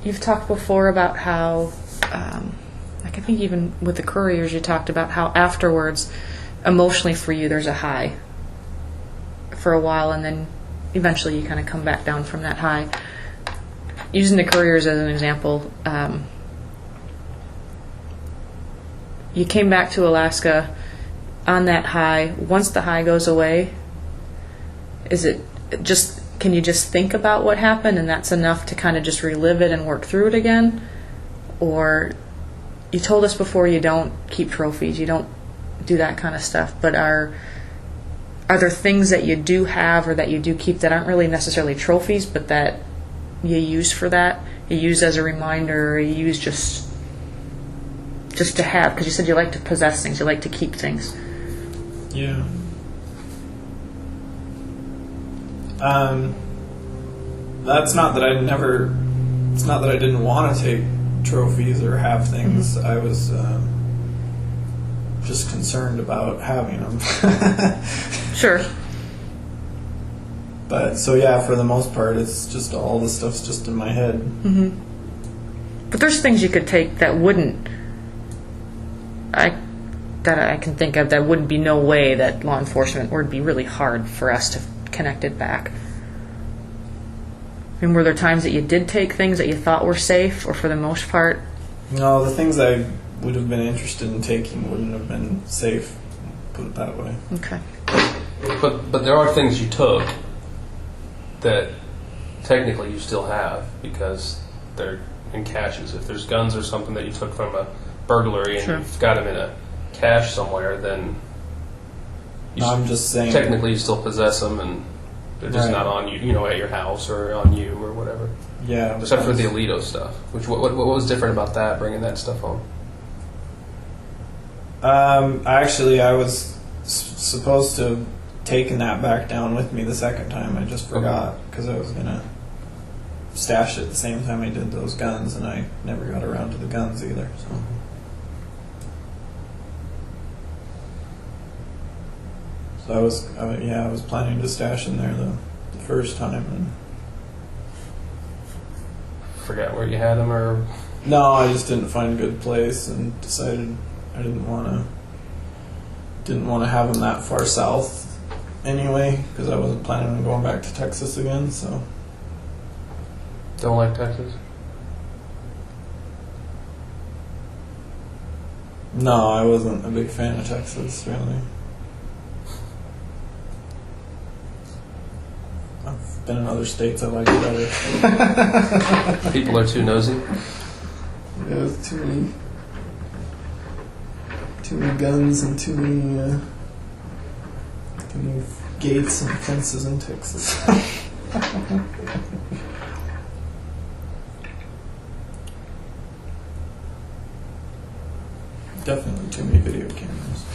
you've talked before about how, like I think even with the couriers, you talked about how afterwards, emotionally for you, there's a high for a while, and then eventually you kind of come back down from that high. Using the couriers as an example, you came back to Alaska on that high. Once the high goes away, is it just, can you just think about what happened and that's enough to kind of just relive it and work through it again? Or you told us before you don't keep trophies, you don't do that kind of stuff, but are there things that you do have or that you do keep that aren't really necessarily trophies, but that you use for that? You use as a reminder, or you use just to have? Because you said you like to possess things, you like to keep things. Yeah. That's not that it's not that I didn't want to take trophies or have things. I was just concerned about having them. Sure. But so yeah, for the most part, it's just all the stuff's just in my head. Mm-hmm. But there's things you could take that wouldn't, that I can think of, that wouldn't be no way that law enforcement, or it'd be really hard for us to connect it back. I mean, were there times that you did take things that you thought were safe, or for the most part? No, the things I would have been interested in taking wouldn't have been safe, put it that way. Okay. But there are things you took that technically you still have because they're in caches. If there's guns or something that you took from a burglary and you've got them in a cache somewhere, then I'm just saying technically you still possess them, and they're just not on you, at your house or on you or whatever. Yeah. Except for the Alito stuff. Which what was different about that, bringing that stuff home? I was supposed to have taken that back down with me the second time. I just forgot because I was gonna stash it the same time I did those guns, and I never got around to the guns either. So I was planning to stash in there the first time, and forget where you had them, or no, I just didn't find a good place and decided I didn't want to have them that far south anyway, because I wasn't planning on going back to Texas again. So don't like Texas? No, I wasn't a big fan of Texas, really. I've been in other states I like it better. People are too nosy? Yeah, there's too many guns and too many gates and fences in Texas. Definitely too many video cameras.